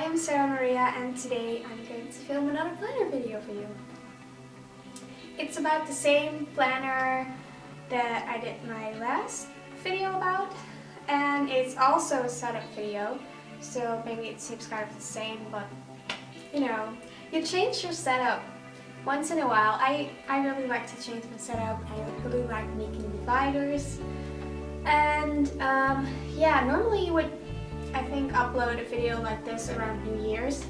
am Sara-Maria and today I'm going to film another planner video for you. It's about the same planner that I did my last video about, and it's also a setup video, so maybe it seems kind of the same, but you know, you change your setup once in a while. I really like to change my setup. I really like making dividers, and yeah, normally you would, I think, upload a video like this around New Year's,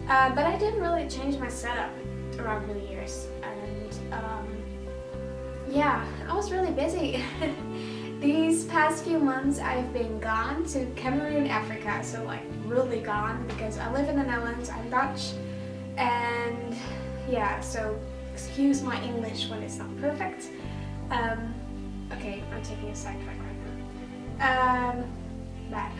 but I didn't really change my setup around New Year's, and yeah, I was really busy. These past few months I've been gone to Cameroon, Africa, so like really gone, because I live in the Netherlands, I'm Dutch, and yeah, so excuse my English when it's not perfect. Okay, I'm taking a sidetrack right now. Back.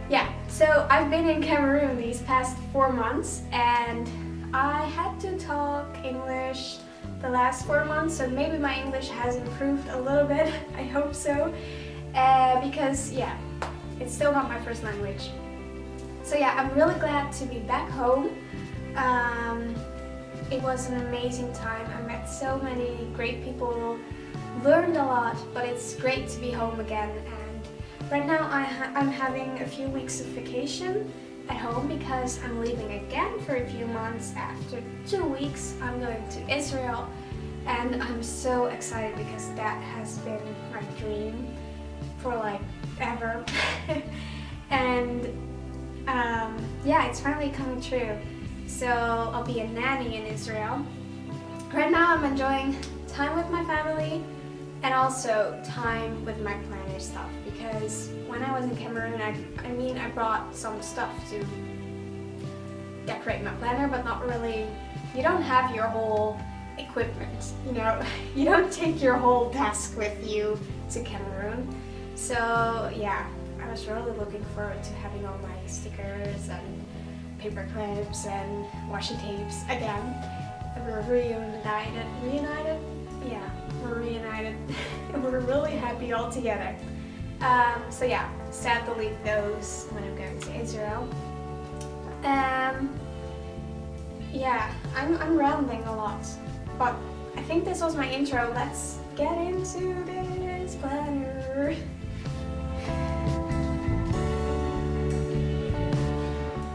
Yeah, so I've been in Cameroon these past 4 months, and I had to talk English the last 4 months, so maybe my English has improved a little bit. I hope so, because yeah, it's still not my first language. So yeah, I'm really glad to be back home. It was an amazing time. I met so many great people, learned a lot, but it's great to be home again. And right now I'm having a few weeks of vacation at home because I'm leaving again for a few months. After 2 weeks I'm going to Israel, and I'm so excited because that has been my dream for like ever. And yeah, it's finally coming true. So I'll be a nanny in Israel. Right now I'm enjoying time with my family and also time with my planner stuff, because when I was in Cameroon, I brought some stuff to decorate my planner, but not really. You don't have your whole equipment, you know. You don't take your whole desk with you to Cameroon. So yeah, I was really looking forward to having all my stickers and paper clips and washi tapes again. We're reunited. Yeah, we're reunited. We're really happy all together. So yeah, sad to leave those when I'm going to Israel. Yeah, I'm rambling a lot, but I think this was my intro. Let's get into this planner.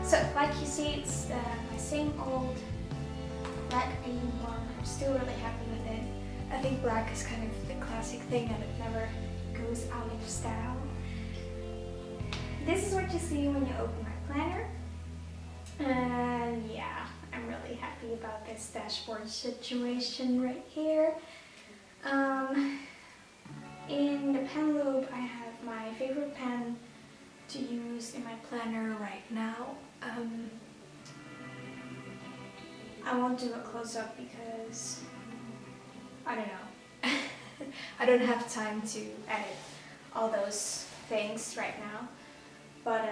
So, like you see, it's my same old black green one. I'm still really happy with it. I think black is kind of the classic thing and it never goes out of style. This is what you see when you open my planner. And yeah, I'm really happy about this dashboard situation right here. In the pen loop, I have my favorite pen to use in my planner right now. I won't do a close-up because I don't know. I don't have time to edit all those things right now. But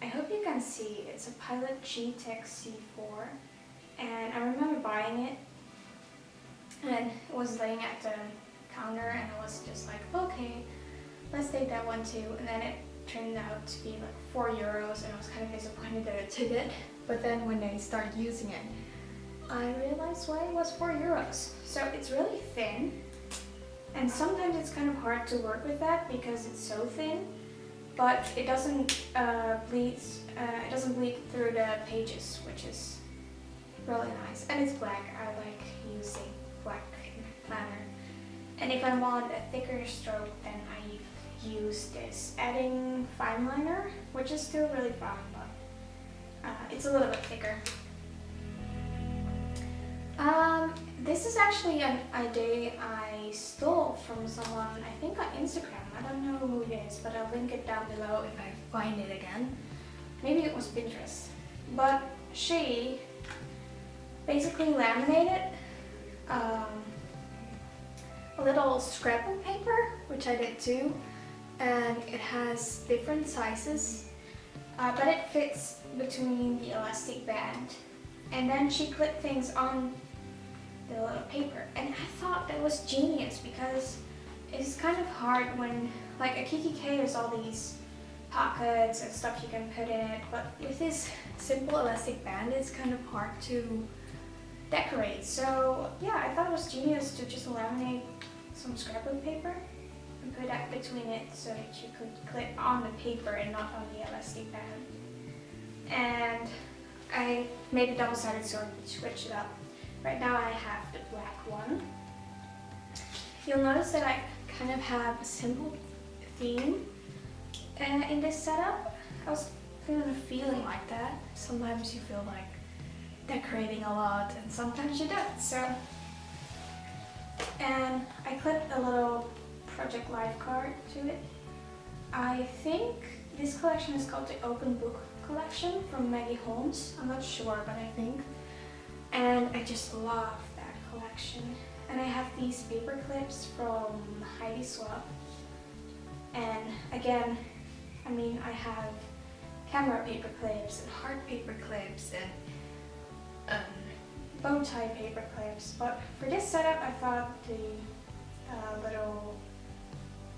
I hope you can see it's a Pilot G-Tech C4, and I remember buying it, and it was laying at the counter, and I was just like, okay, let's take that one too. And then it turned out to be like €4, and I was kind of disappointed that I took it. But then when I started using it, I realized why it was €4. So it's really thin, and sometimes it's kind of hard to work with that because it's so thin, but it doesn't bleed. It doesn't bleed through the pages, which is really nice. And it's black. I like using black in my planner. And if I want a thicker stroke, then I use this Adding fine liner, which is still really fine, but it's a little bit thicker. This is actually an idea I stole from someone, I think on Instagram. I don't know who it is, but I'll link it down below if I find it again. Maybe it was Pinterest. But she basically laminated a little scrapbook paper, which I did too, and it has different sizes, but it fits between the elastic band. And then she clipped things on the little paper, and I thought that was genius because it's kind of hard when, like, a KKK, there's all these pockets and stuff you can put in it, but with this simple elastic band it's kind of hard to decorate. So yeah, I thought it was genius to just laminate some scrapbook paper and put that between it so that you could clip on the paper and not on the elastic band. And I made a double-sided sword to switch it up. Right now I have the black one. You'll notice that I kind of have a simple theme in this setup. I was kind of feeling like that. Sometimes you feel like decorating a lot and sometimes you don't. So, and I clipped a little ProjectLifen card to it. I think this collection is called the Open Book Collection from Maggie Holmes. I'm not sure, but I think. And I just love that collection. And I have these paper clips from Heidi Swapp. And again, I mean, I have camera paper clips and heart paper clips and bow tie paper clips. But for this setup, I thought the little,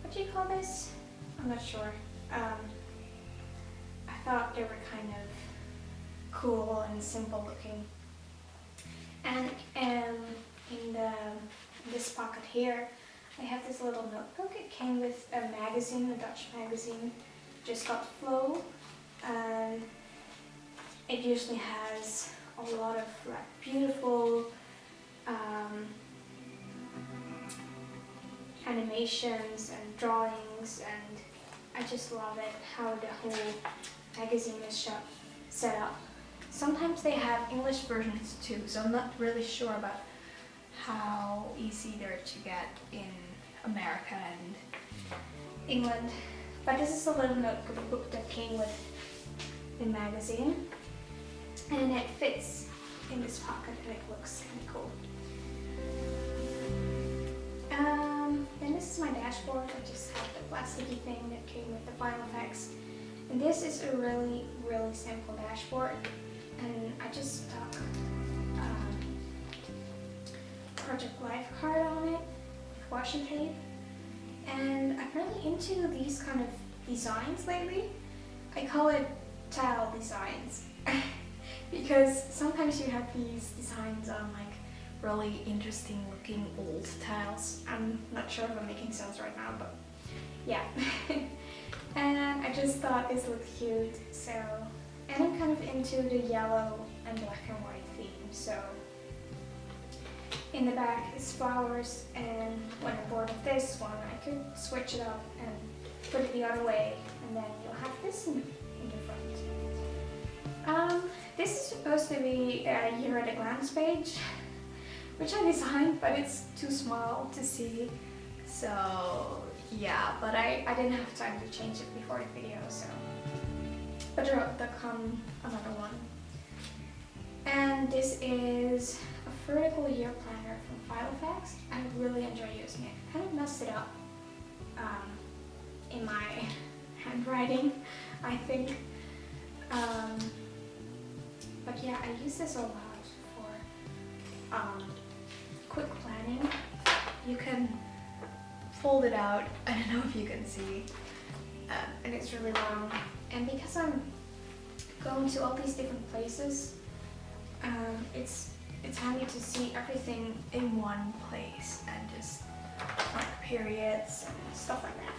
what do you call this? I'm not sure. I thought they were kind of cool and simple looking. And in this pocket here, I have this little notebook. It came with a magazine, a Dutch magazine, just called Flow, and it usually has a lot of like beautiful animations and drawings, and I just love it how the whole magazine is set up. Sometimes they have English versions too, so I'm not really sure about how easy they're to get in America and England. But this is a little notebook that came with the magazine, and it fits in this pocket and it looks kind of cool. And this is my dashboard. I just have the plasticky thing that came with the Filofax. And this is a really, really simple dashboard. And I just stuck ProjectLifen card on it with washi tape. And I'm really into these kind of designs lately. I call it tile designs because sometimes you have these designs on like really interesting looking old tiles. I'm not sure if I'm making sense right now, but yeah. And I just thought this looked cute, so, and I'm kind of into the yellow and black and white theme, so in the back is flowers, and when I'm bored of this one I could switch it up and put it the other way, and then you'll have this in the front. This is supposed to be a Yuru at a glance page, which I designed, but it's too small to see, so yeah, but I didn't have time to change it before the video, so, but there'll come another one. And this is a vertical year planner from Filofax. I really enjoy using it. I kind of messed it up in my handwriting, I think. But yeah, I use this a lot for quick planning. You can fold it out. I don't know if you can see. And it's really long. And because I'm going to all these different places, it's handy to see everything in one place and just like periods and stuff like that.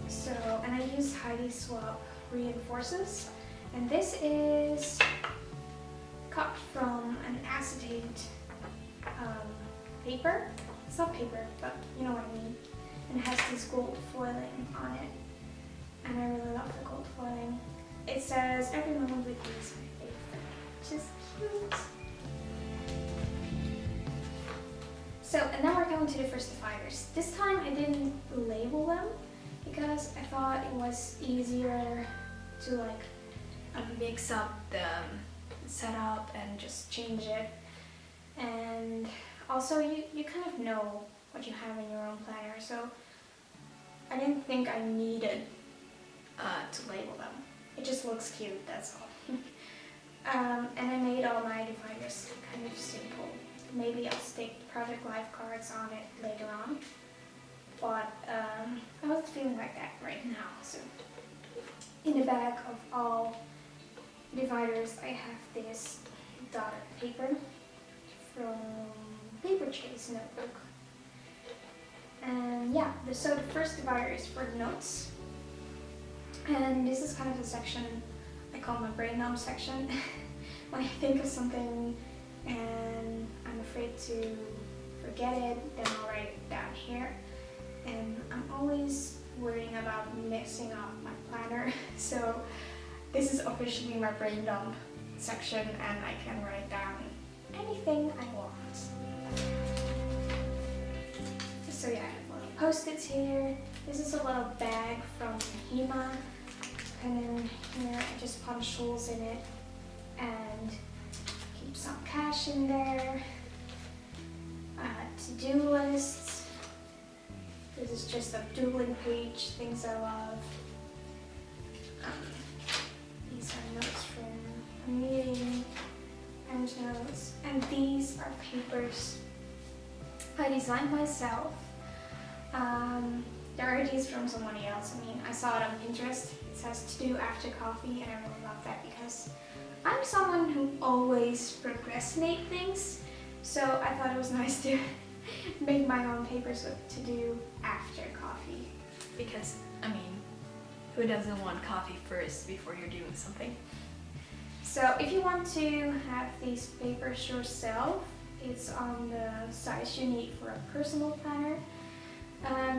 So, and I use Heidi Swapp reinforces, and this is cut from an acetate paper. It's not paper, but you know what I mean. And it has this gold foiling on it, and I really love the gold foiling. It says every moment with you is my favorite, which is cute. So, and now we're going to the versifiers. This time I didn't label them because I thought it was easier to like mix up the setup and just change it. And also you kind of know what you have in your own planner, so I didn't think I needed to label them. It just looks cute, that's all. And I made all my dividers kind of simple. Maybe I'll stick ProjectLifen cards on it later on. but I wasn't feeling like that right now. So in the back of all dividers, I have this dotted paper from Paper Chase notebook. And yeah, so the first divider is for notes. And this is kind of a section I call my brain dump section. When I think of something and I'm afraid to forget it, then I'll write it down here. And I'm always worrying about messing up my planner. So this is officially my brain dump section, and I can write down anything I want. So yeah, I have little post-its here. This is a little bag from Hema. And then here I just punch holes in it and keep some cash in there. To-do lists. This is just a doodling page, things I love. These are notes from a meeting, and notes. And these are papers I designed myself. There are ideas from somebody else. I mean, I saw it on Pinterest. It says to do after coffee, and I really love that because I'm someone who always procrastinate things. So I thought it was nice to make my own papers with to do after coffee. Because, I mean, who doesn't want coffee first before you're doing something? So if you want to have these papers yourself, it's on the size you need for a personal planner.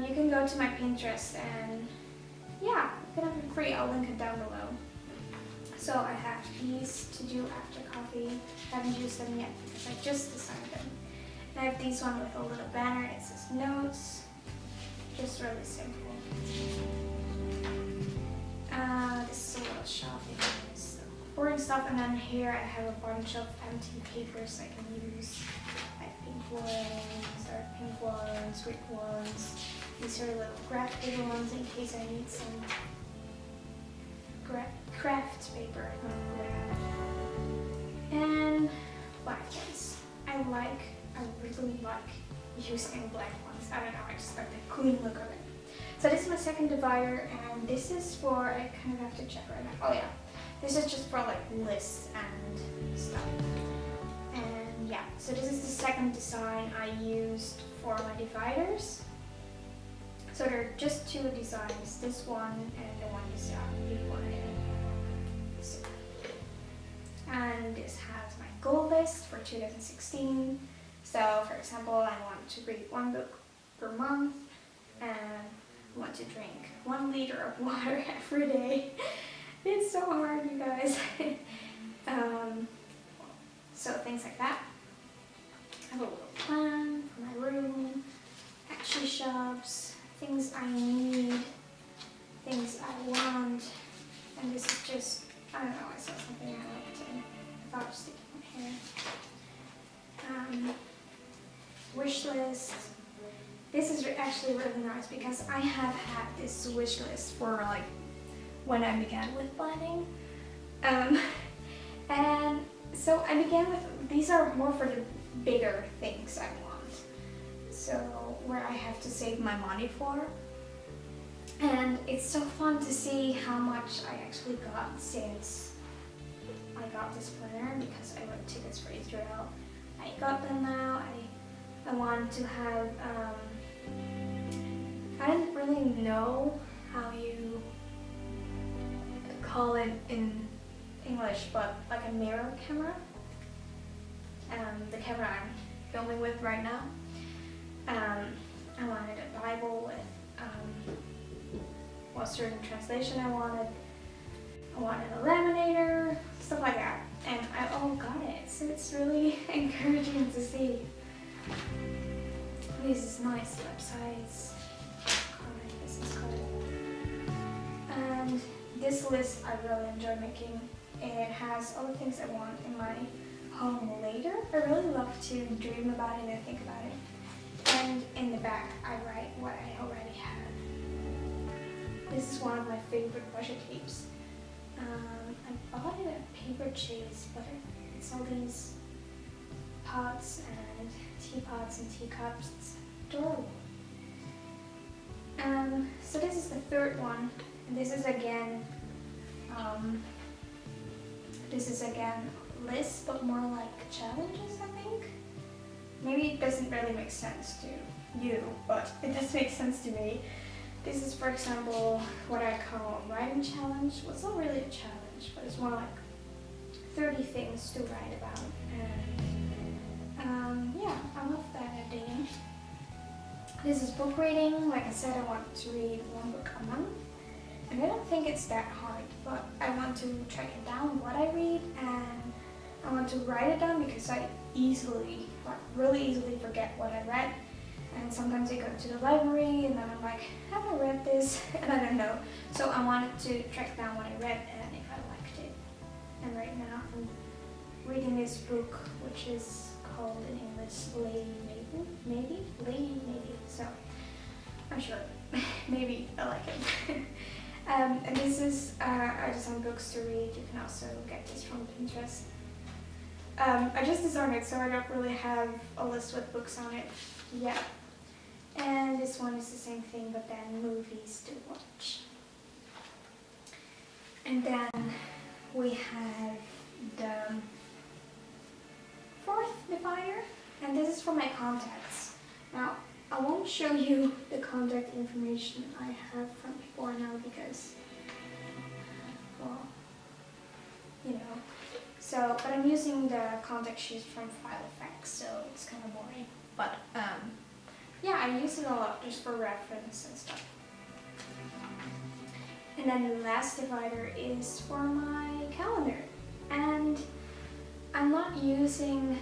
You can go to my Pinterest and yeah, you can have it free. I'll link it down below. So I have these to do after coffee. I haven't used them yet because I just designed them. And I have these one with a little banner. It says notes. Just really simple. This is a little shelf. So boring stuff. And then here I have a bunch of empty papers I can use. I have pink ones, dark pink ones, Greek ones. These are little graph paper ones in case I need some craft paper. And black ones. I really like using black ones. I don't know, I just like the clean look of it. So this is my second divider, and this is for, I kind of have to check right now. Oh yeah, this is just for like lists and stuff. And yeah, so this is the second design I used for my dividers. So there are just two designs, this one and the one beforehand. So, and this has my goal list for 2016. So for example, I want to read one book per month and I want to drink 1 liter of water every day. It's so hard, you guys. So things like that. I have a little plan for my room, action shops, things I need, things I want, and this is just, I don't know, I saw something I liked and I thought of sticking it here. Wish list. This is actually really nice because I have had this wish list for like when I began with planning. And so I began with, these are more for the bigger things I want. So where I have to save my money for. And it's so fun to see how much I actually got since I got this planner because I wrote tickets for Israel. I got them now. I want to have, I didn't really know how you call it in English, but like a mirror camera. The camera I'm filming with right now. I wanted a Bible with what certain translation I wanted a laminator, stuff like that. And I all got it, so it's really encouraging to see. These nice websites, business card. And this list I really enjoy making. It has all the things I want in my home later. I really love to dream about it and think about it. And in the back, I write what I already have. This is one of my favorite budget tapes. I bought it at Paper Chase, but it's all these pots and teapots and teacups. It's adorable. So this is the third one, and this is again lists, but more like challenges, I think. Maybe it doesn't really make sense to you, but it does make sense to me. This is, for example, what I call a writing challenge. Well, it's not really a challenge, but it's more like 30 things to write about. And yeah, I love that idea. This is book reading. Like I said, I want to read one book a month. And I don't think it's that hard, but I want to track it down what I read, and I want to write it down because I really easily forget what I read. And sometimes I go to the library and then I'm like, have I read this? And I don't know. So I wanted to track down what I read and if I liked it. And right now I'm reading this book, which is called in English Lady Maybe. So I'm sure maybe I like it. And this is I designed books to read. You can also get this from Pinterest. I just designed it, so I don't really have a list with books on it yet. And this one is the same thing, but then movies to watch. And then we have the fourth divider, and this is for my contacts. Now, I won't show you the contact information I have from before now because, well, you know. So, but I'm using the contact sheet from Filofax, so it's kind of boring. But yeah, I use it a lot just for reference and stuff. And then the last divider is for my calendar, and I'm not using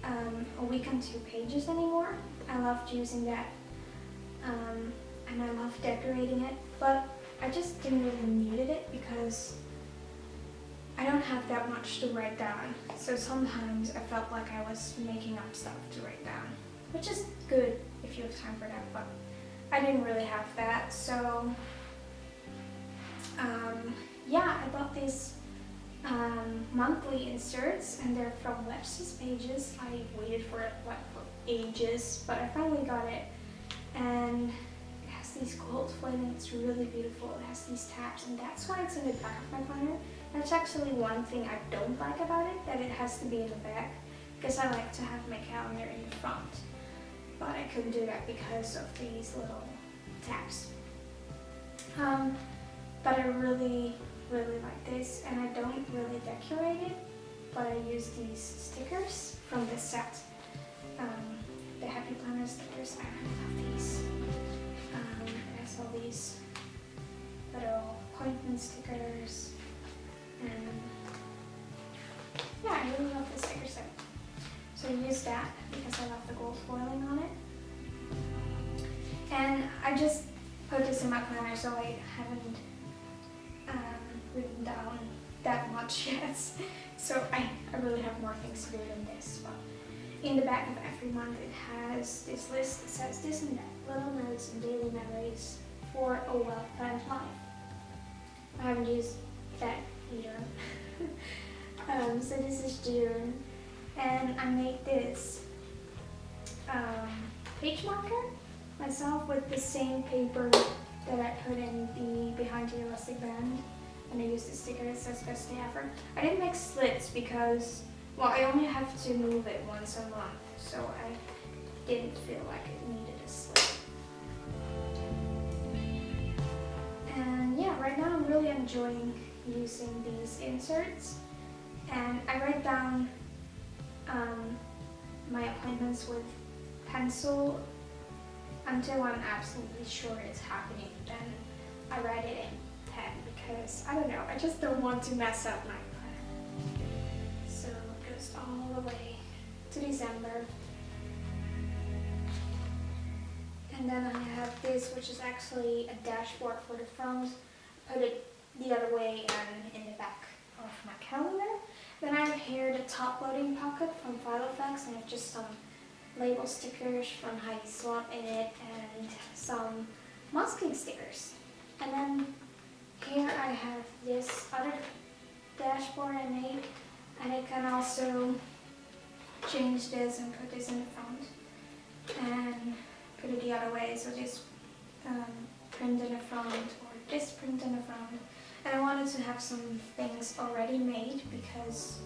a week on 2 pages anymore. I loved using that, and I love decorating it, but I just didn't really needed it because I don't have that much to write down. So sometimes I felt like I was making up stuff to write down, which is good if you have time for that, but I didn't really have that. So yeah, I bought these monthly inserts, and they're from Webster's pages. I waited for it for ages, but I finally got it, and it has these gold foiling. It's really beautiful. It has these tabs, and that's why it's in the back of my planner. That's actually one thing I don't like about it, that it has to be in the back, because I like to have my calendar in the front, but I couldn't do that because of these little tabs. But I really like this, and I don't really decorate it, but I use these stickers from this set, the Happy Planner stickers. I really love these. It has all these little appointment stickers, and yeah, I really love the sticker set. So I use that because I love the gold foiling on it. And I just put this in my planner, so I haven't written down that much yet. So I really have more things to do than this. But in the back of every month it has this list that says this and that, little notes and daily memories for a well-planned life. I haven't used that either. So this is June, and I made this page marker myself with the same paper that I put in the behind the elastic band, and I used the sticker that says best day ever. I didn't make slits because, well, I only have to move it once a month, so I didn't feel like it needed a slit. And yeah, right now I'm really enjoying using these inserts, and I write down my appointments with pencil until I'm absolutely sure it's happening. Then I write it in pen because, I don't know, I just don't want to mess up my plan. So it goes all the way to December. And then I have this, which is actually a dashboard for the front. Put it the other way and in the back of my calendar. Then I have here the top loading pocket from Filofax, and I have just some label stickers from Heidi Swapp in it and some masking stickers. And then here I have this other dashboard I made, and I can also change this and put this in the front and put it the other way, so this print in the front or this print in the front. And I wanted to have some things already made because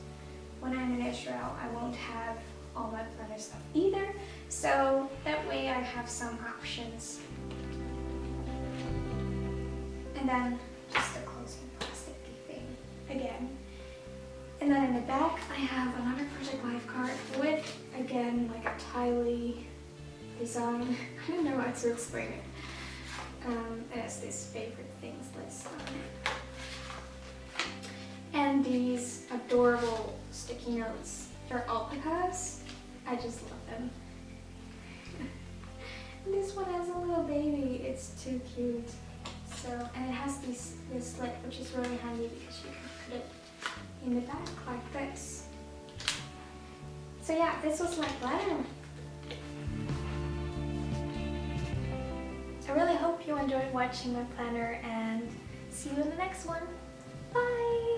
when I'm in Israel I won't have all my planner stuff either. So that way I have some options. And then just a closing plastic thing again. And then in the back I have another ProjectLifen card with, again, like a tiley design. I don't know how to explain it. It has this favorite things list on it. And these adorable sticky notes. They're alpacas. I just love them. And this one has a little baby. It's too cute. So, and it has this slit, which is really handy because you can put it in the back like this. So yeah, this was my planner. I really hope you enjoyed watching my planner and see you in the next one. Bye!